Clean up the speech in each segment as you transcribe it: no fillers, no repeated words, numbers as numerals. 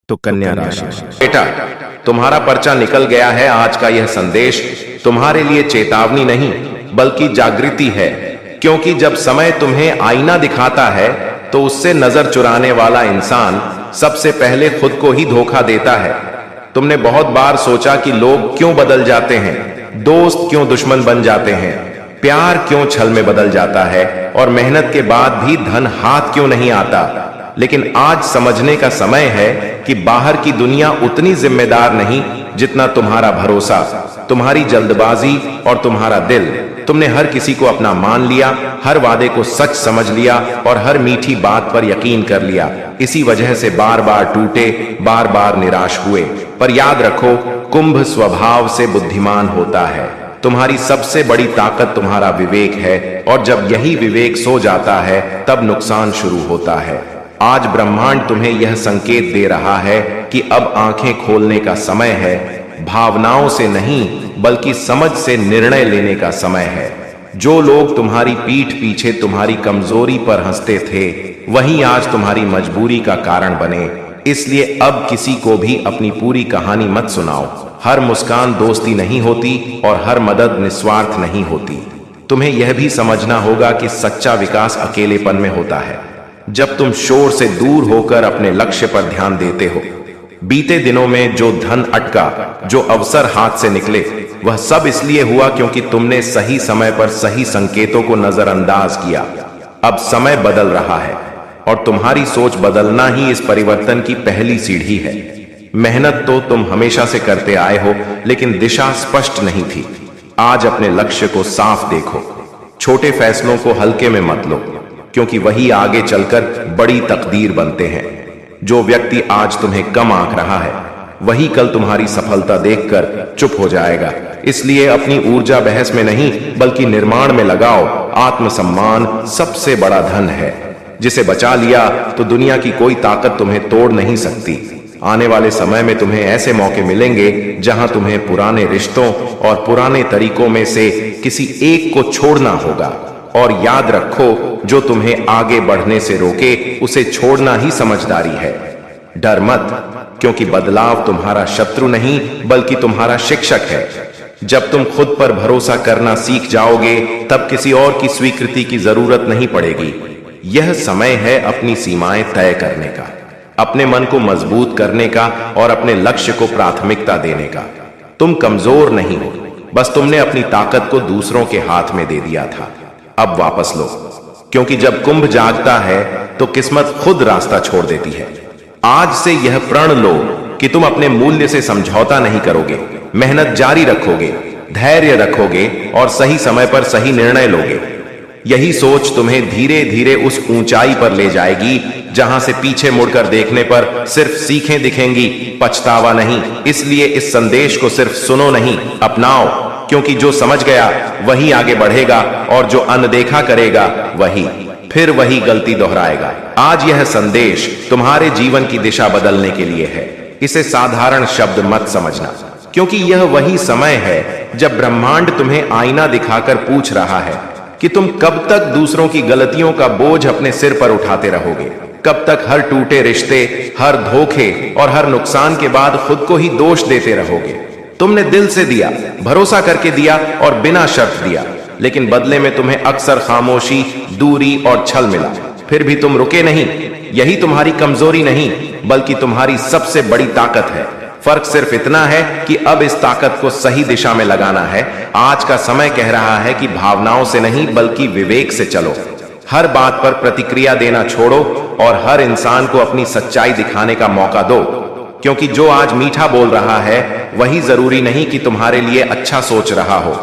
तो कन्या राशि। बेटा, तुम्हारा पर्चा निकल गया है। आज का यह संदेश तुम्हारे लिए चेतावनी नहीं बल्कि जागृति है, क्योंकि जब समय तुम्हें आईना दिखाता है तो उससे नजर चुराने वाला इंसान सबसे पहले खुद को ही धोखा देता है। तुमने बहुत बार सोचा कि लोग क्यों बदल जाते हैं, दोस्त क्यों दुश्मन बन जाते हैं, प्यार क्यों छल में बदल जाता है और मेहनत के बाद भी धन हाथ क्यों नहीं आता। लेकिन आज समझने का समय है कि बाहर की दुनिया उतनी जिम्मेदार नहीं जितना तुम्हारा भरोसा, तुम्हारी जल्दबाजी और तुम्हारा दिल। तुमने हर किसी को अपना मान लिया, हर वादे को सच समझ लिया और हर मीठी बात पर यकीन कर लिया। इसी वजह से बार बार टूटे, बार बार निराश हुए। पर याद रखो, कुंभ स्वभाव से बुद्धिमान होता है। तुम्हारी सबसे बड़ी ताकत तुम्हारा विवेक है, और जब यही विवेक सो जाता है तब नुकसान शुरू होता है। आज ब्रह्मांड तुम्हें यह संकेत दे रहा है कि अब आंखें खोलने का समय है। भावनाओं से नहीं बल्कि समझ से निर्णय लेने का समय है। जो लोग तुम्हारी पीठ पीछे तुम्हारी कमजोरी पर हंसते थे, वही आज तुम्हारी मजबूरी का कारण बने। इसलिए अब किसी को भी अपनी पूरी कहानी मत सुनाओ। हर मुस्कान दोस्ती नहीं होती और हर मदद निस्वार्थ नहीं होती। तुम्हें यह भी समझना होगा कि सच्चा विकास अकेलेपन में होता है, जब तुम शोर से दूर होकर अपने लक्ष्य पर ध्यान देते हो। बीते दिनों में जो धन अटका, जो अवसर हाथ से निकले, वह सब इसलिए हुआ क्योंकि तुमने सही समय पर सही संकेतों को नजरअंदाज किया। अब समय बदल रहा है और तुम्हारी सोच बदलना ही इस परिवर्तन की पहली सीढ़ी है। मेहनत तो तुम हमेशा से करते आए हो, लेकिन दिशा स्पष्ट नहीं थी। आज अपने लक्ष्य को साफ देखो। छोटे फैसलों को हल्के में मत लो, क्योंकि वही आगे चलकर बड़ी तकदीर बनते हैं। जो व्यक्ति आज तुम्हें कम आंक रहा है, वही कल तुम्हारी सफलता देखकर चुप हो जाएगा। इसलिए अपनी ऊर्जा बहस में नहीं बल्कि निर्माण में लगाओ। आत्मसम्मान सबसे बड़ा धन है। जिसे बचा लिया तो दुनिया की कोई ताकत तुम्हें तोड़ नहीं सकती। आने वाले समय में तुम्हें ऐसे मौके मिलेंगे जहां तुम्हें पुराने रिश्तों और पुराने तरीकों में से किसी एक को छोड़ना होगा। और याद रखो, जो तुम्हें आगे बढ़ने से रोके उसे छोड़ना ही समझदारी है। डर मत, क्योंकि बदलाव तुम्हारा शत्रु नहीं बल्कि तुम्हारा शिक्षक है। जब तुम खुद पर भरोसा करना सीख जाओगे, तब किसी और की स्वीकृति की जरूरत नहीं पड़ेगी। यह समय है अपनी सीमाएं तय करने का, अपने मन को मजबूत करने का और अपने लक्ष्य को प्राथमिकता देने का। तुम कमजोर नहीं हो, बस तुमने अपनी ताकत को दूसरों के हाथ में दे दिया था। अब वापस लो, क्योंकि जब कुंभ जागता है तो किस्मत खुद रास्ता छोड़ देती है। आज से यह प्रण लो कि तुम अपने मूल्य से समझौता नहीं करोगे, मेहनत जारी रखोगे, धैर्य रखोगे और सही समय पर सही निर्णय लोगे। यही सोच तुम्हें धीरे धीरे उस ऊंचाई पर ले जाएगी जहां से पीछे मुड़कर देखने पर सिर्फ सीखें दिखेंगी, पछतावा नहीं। इसलिए इस संदेश को सिर्फ सुनो नहीं, अपनाओ, क्योंकि जो समझ गया वही आगे बढ़ेगा और जो अनदेखा करेगा फिर वही गलती दोहराएगा। आज यह संदेश तुम्हारे जीवन की दिशा बदलने के लिए है। इसे साधारण शब्द मत समझना, क्योंकि यह वही समय है जब ब्रह्मांड तुम्हें आईना दिखाकर पूछ रहा है कि तुम कब तक दूसरों की गलतियों का बोझ अपने सिर पर उठाते रहोगे। कब तक हर टूटे रिश्ते, हर धोखे और हर नुकसान के बाद खुद को ही दोष देते रहोगे। तुमने दिल से दिया, भरोसा करके दिया और बिना शर्त दिया, लेकिन बदले में तुम्हें अक्सर खामोशी, दूरी और छल मिला। फिर भी तुम रुके नहीं। यही तुम्हारी कमजोरी नहीं बल्कि तुम्हारी सबसे बड़ी ताकत है। फर्क सिर्फ इतना है कि अब इस ताकत को सही दिशा में लगाना है। आज का समय कह रहा है कि भावनाओं से नहीं बल्कि विवेक से चलो। हर बात पर प्रतिक्रिया देना छोड़ो और हर इंसान को अपनी सच्चाई दिखाने का मौका दो, क्योंकि जो आज मीठा बोल रहा है वही जरूरी नहीं कि तुम्हारे लिए अच्छा सोच रहा हो।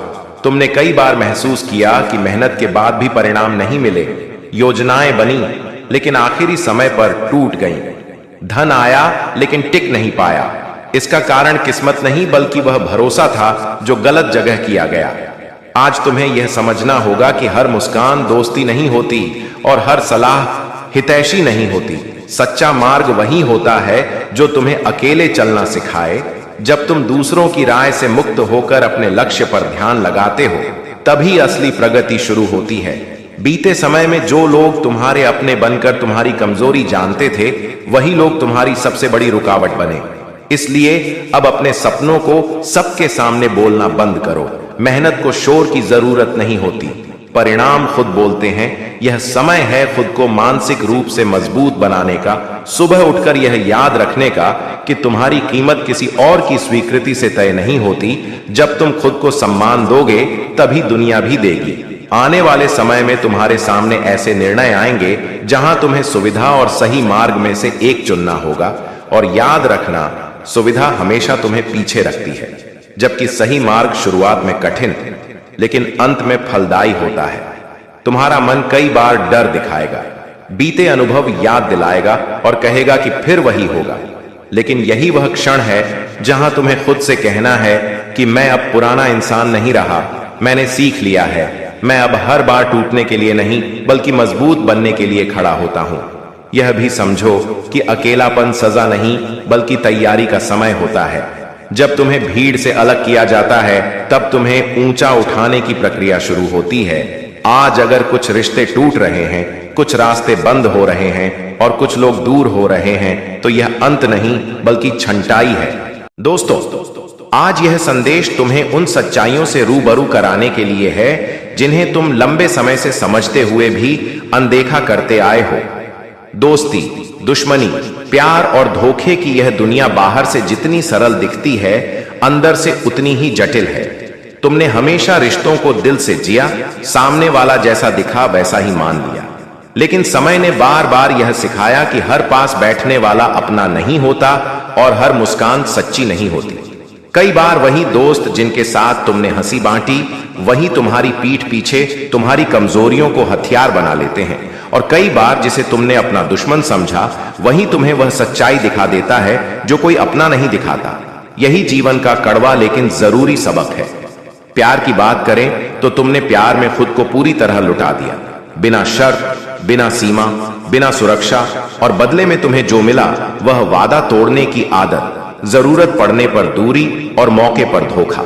तुमने कई बार महसूस किया कि मेहनत के बाद भी परिणाम नहीं मिले, योजनाएं बनी लेकिन आखिरी समय पर टूट गईं। धन आया लेकिन टिक नहीं पाया। इसका कारण किस्मत नहीं बल्कि वह भरोसा था जो गलत जगह किया गया। आज तुम्हें यह समझना होगा कि हर मुस्कान दोस्ती नहीं होती और हर सलाह हितैषी नहीं होती। सच्चा मार्ग वही होता है जो तुम्हें अकेले चलना सिखाए। जब तुम दूसरों की राय से मुक्त होकर अपने लक्ष्य पर ध्यान लगाते हो, तभी असली प्रगति शुरू होती है। बीते समय में जो लोग तुम्हारे अपने बनकर तुम्हारी कमजोरी जानते थे, वही लोग तुम्हारी सबसे बड़ी रुकावट बने। इसलिए अब अपने सपनों को सबके सामने बोलना बंद करो। मेहनत को शोर की जरूरत नहीं होती, परिणाम खुद बोलते हैं। यह समय है खुद को मानसिक रूप से मजबूत बनाने का, सुबह उठकर यह याद रखने का कि तुम्हारी कीमत किसी और की स्वीकृति से तय नहीं होती। जब तुम खुद को सम्मान दोगे तभी दुनिया भी देगी। आने वाले समय में तुम्हारे सामने ऐसे निर्णय आएंगे जहां तुम्हें सुविधा और सही मार्ग में से एक चुनना होगा। और याद रखना, सुविधा हमेशा तुम्हें पीछे रखती है, जबकि सही मार्ग शुरुआत में कठिन लेकिन अंत में फलदायी होता है। तुम्हारा मन कई बार डर दिखाएगा, बीते अनुभव याद दिलाएगा और कहेगा कि फिर वही होगा, लेकिन यही वह क्षण है जहां तुम्हें खुद से कहना है कि मैं अब पुराना इंसान नहीं रहा, मैंने सीख लिया है। मैं अब हर बार टूटने के लिए नहीं बल्कि मजबूत बनने के लिए खड़ा होता हूं। यह भी समझो कि अकेलापन सजा नहीं बल्कि तैयारी का समय होता है। जब तुम्हें भीड़ से अलग किया जाता है तब तुम्हें ऊंचा उठाने की प्रक्रिया शुरू होती है। आज अगर कुछ रिश्ते टूट रहे हैं, कुछ रास्ते बंद हो रहे हैं और कुछ लोग दूर हो रहे हैं, तो यह अंत नहीं बल्कि छंटाई है। दोस्तों, आज यह संदेश तुम्हें उन सच्चाइयों से रूबरू कराने के लिए है जिन्हें तुम लंबे समय से समझते हुए भी अनदेखा करते आए हो। दोस्ती, दुश्मनी, प्यार और धोखे की यह दुनिया बाहर से जितनी सरल दिखती है, अंदर से उतनी ही जटिल है। तुमने हमेशा रिश्तों को दिल से जिया, सामने वाला जैसा दिखा वैसा ही मान लिया। लेकिन समय ने बार बार यह सिखाया कि हर पास बैठने वाला अपना नहीं होता और हर मुस्कान सच्ची नहीं होती। कई बार वही दोस्त जिनके साथ तुमने हंसी बांटी, वही तुम्हारी पीठ पीछे तुम्हारी कमजोरियों को हथियार बना लेते हैं। और कई बार जिसे तुमने अपना दुश्मन समझा, वही तुम्हें वह सच्चाई दिखा देता है जो कोई अपना नहीं दिखाता। यही जीवन का कड़वा लेकिन जरूरी सबक है। प्यार की बात करें तो तुमने प्यार में खुद को पूरी तरह लुटा दिया, बिना शर्त, बिना सीमा, बिना सुरक्षा, और बदले में तुम्हें जो मिला वह वादा तोड़ने की आदत, जरूरत पड़ने पर दूरी और मौके पर धोखा।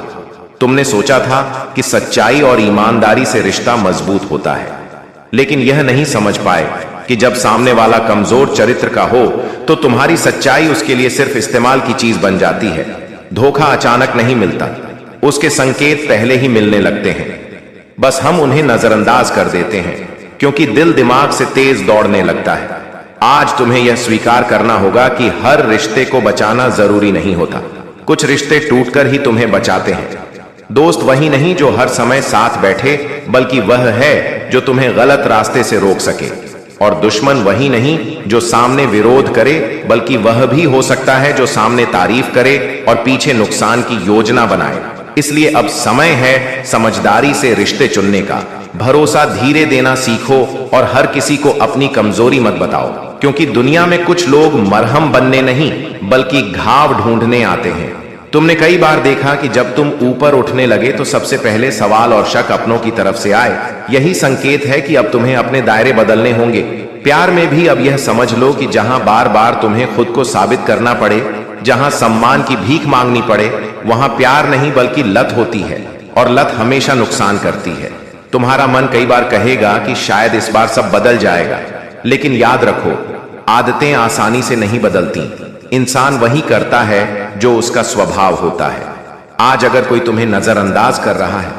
तुमने सोचा था कि सच्चाई और ईमानदारी से रिश्ता मजबूत होता है, लेकिन यह नहीं समझ पाए कि जब सामने वाला कमजोर चरित्र का हो तो तुम्हारी सच्चाई उसके लिए सिर्फ इस्तेमाल की चीज बन जाती है। धोखा अचानक नहीं मिलता, उसके संकेत पहले ही मिलने लगते हैं, बस हम उन्हें नजरअंदाज कर देते हैं क्योंकि दिल दिमाग से तेज दौड़ने लगता है। आज तुम्हें यह स्वीकार करना होगा कि हर रिश्ते को बचाना जरूरी नहीं होता। कुछ रिश्ते टूटकर ही तुम्हें बचाते हैं। दोस्त वही नहीं जो हर समय साथ बैठे, बल्कि वह है जो तुम्हें गलत रास्ते से रोक सके। और दुश्मन वही नहीं जो सामने विरोध करे, बल्कि वह भी हो सकता है जो सामने तारीफ करे और पीछे नुकसान की योजना बनाए। इसलिए अब समय है समझदारी से रिश्ते चुनने का। भरोसा धीरे देना सीखो और हर किसी को अपनी कमजोरी मत बताओ, क्योंकि दुनिया में कुछ लोग मरहम बनने नहीं बल्कि घाव ढूंढने आते हैं। तुमने कई बार देखा कि जब तुम ऊपर उठने लगे तो सबसे पहले सवाल और शक अपनों की तरफ से आए। यही संकेत है कि अब तुम्हें अपने दायरे बदलने होंगे। प्यार में भी अब यह समझ लो कि जहां बार बार तुम्हें खुद को साबित करना पड़े, जहां सम्मान की भीख मांगनी पड़े, वहां प्यार नहीं बल्कि लत होती है, और लत हमेशा नुकसान करती है। तुम्हारा मन कई बार कहेगा कि शायद इस बार सब बदल जाएगा, लेकिन याद रखो, आदतें आसानी से नहीं बदलती। इंसान वही करता है जो उसका स्वभाव होता है। आज अगर कोई तुम्हें नजरअंदाज कर रहा है,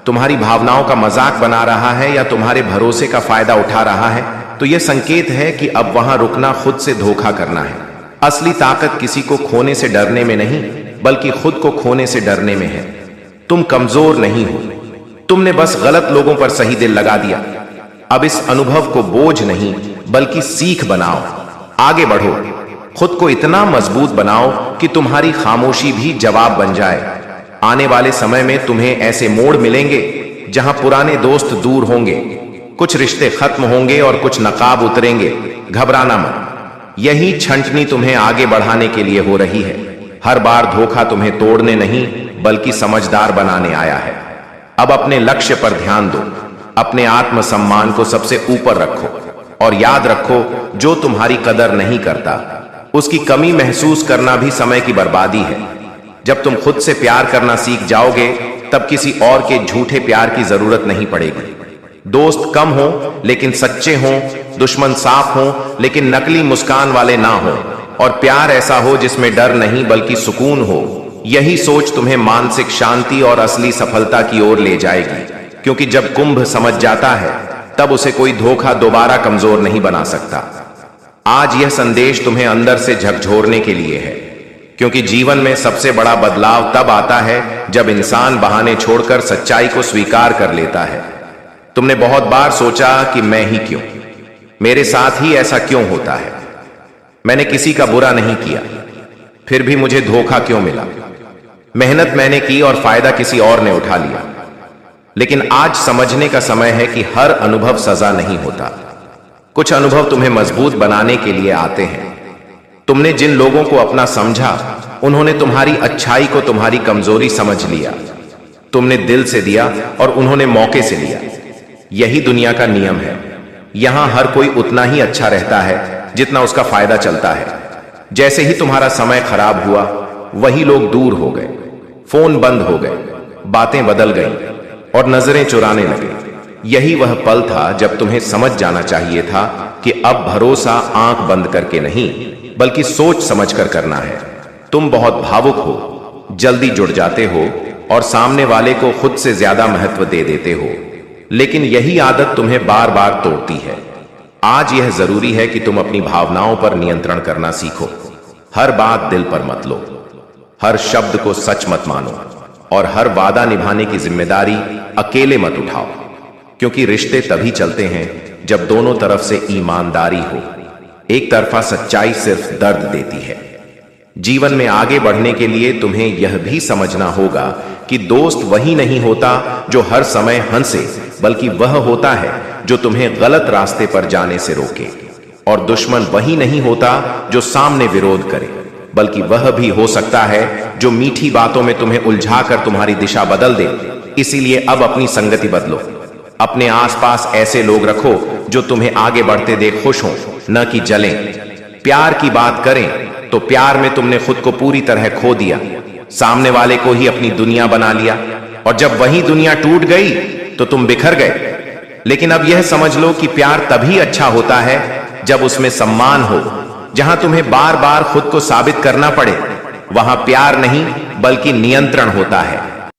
तुम्हारी भावनाओं का मजाक बना रहा है या तुम्हारे भरोसे का फायदा उठा रहा है, तो यह संकेत है कि अब वहां रुकना खुद से धोखा करना है। असली ताकत किसी को खोने से डरने में नहीं बल्कि खुद को खोने से डरने में है। तुम कमजोर नहीं हो, तुमने बस गलत लोगों पर सही दिल लगा दिया। अब इस अनुभव को बोझ नहीं बल्कि सीख बनाओ, आगे बढ़ो, खुद को इतना मजबूत बनाओ कि तुम्हारी खामोशी भी जवाब बन जाए। आने वाले समय में तुम्हें ऐसे मोड़ मिलेंगे जहां पुराने दोस्त दूर होंगे, कुछ रिश्ते खत्म होंगे और कुछ नकाब उतरेंगे। घबराना मत, यही छंटनी तुम्हें आगे बढ़ाने के लिए हो रही है। हर बार धोखा तुम्हें तोड़ने नहीं बल्कि समझदार बनाने आया है। अब अपने लक्ष्य पर ध्यान दो, अपने आत्मसम्मान को सबसे ऊपर रखो, और याद रखो, जो तुम्हारी कदर नहीं करता उसकी कमी महसूस करना भी समय की बर्बादी है। जब तुम खुद से प्यार करना सीख जाओगे, तब किसी और के झूठे प्यार की जरूरत नहीं पड़ेगी। दोस्त कम हो लेकिन सच्चे हों, दुश्मन साफ हों लेकिन नकली मुस्कान वाले ना हो, और प्यार ऐसा हो जिसमें डर नहीं बल्कि सुकून हो। यही सोच तुम्हें मानसिक शांति और असली सफलता की ओर ले जाएगी, क्योंकि जब कुंभ समझ जाता है तब उसे कोई धोखा दोबारा कमजोर नहीं बना सकता। आज यह संदेश तुम्हें अंदर से झकझोरने के लिए है, क्योंकि जीवन में सबसे बड़ा बदलाव तब आता है जब इंसान बहाने छोड़कर सच्चाई को स्वीकार कर लेता है। तुमने बहुत बार सोचा कि मैं ही क्यों, मेरे साथ ही ऐसा क्यों होता है, मैंने किसी का बुरा नहीं किया, फिर भी मुझे धोखा क्यों मिला, मेहनत मैंने की और फायदा किसी और ने उठा लिया। लेकिन आज समझने का समय है कि हर अनुभव सजा नहीं होता। कुछ अनुभव तुम्हें मजबूत बनाने के लिए आते हैं। तुमने जिन लोगों को अपना समझा, उन्होंने तुम्हारी अच्छाई को तुम्हारी कमजोरी समझ लिया। तुमने दिल से दिया और उन्होंने मौके से लिया। यही दुनिया का नियम है। यहां हर कोई उतना ही अच्छा रहता है जितना उसका फायदा चलता है। जैसे ही तुम्हारा समय खराब हुआ, वही लोग दूर हो गए, फोन बंद हो गए, बातें बदल गई और नजरें चुराने लगे। यही वह पल था जब तुम्हें समझ जाना चाहिए था कि अब भरोसा आंख बंद करके नहीं बल्कि सोच समझकर करना है। तुम बहुत भावुक हो, जल्दी जुड़ जाते हो और सामने वाले को खुद से ज्यादा महत्व दे देते हो, लेकिन यही आदत तुम्हें बार बार तोड़ती है। आज यह जरूरी है कि तुम अपनी भावनाओं पर नियंत्रण करना सीखो। हर बात दिल पर मत लो, हर शब्द को सच मत मानो और हर वादा निभाने की जिम्मेदारी अकेले मत उठाओ, क्योंकि रिश्ते तभी चलते हैं जब दोनों तरफ से ईमानदारी हो। एक तरफा सच्चाई सिर्फ दर्द देती है। जीवन में आगे बढ़ने के लिए तुम्हें यह भी समझना होगा कि दोस्त वही नहीं होता जो हर समय हंसे, बल्कि वह होता है जो तुम्हें गलत रास्ते पर जाने से रोके। और दुश्मन वही नहीं होता जो सामने विरोध करे, बल्कि वह भी हो सकता है जो मीठी बातों में तुम्हें उलझाकर तुम्हारी दिशा बदल दे। इसीलिए अब अपनी संगति बदलो। अपने आसपास ऐसे लोग रखो जो तुम्हें आगे बढ़ते देख खुश हों, न कि जलें। प्यार की बात करें तो प्यार में तुमने खुद को पूरी तरह खो दिया, सामने वाले को ही अपनी दुनिया बना लिया, और जब वही दुनिया टूट गई तो तुम बिखर गए। लेकिन अब यह समझ लो कि प्यार तभी अच्छा होता है जब उसमें सम्मान हो। जहां तुम्हें बार बार खुद को साबित करना पड़े, वहां प्यार नहीं बल्कि नियंत्रण होता है।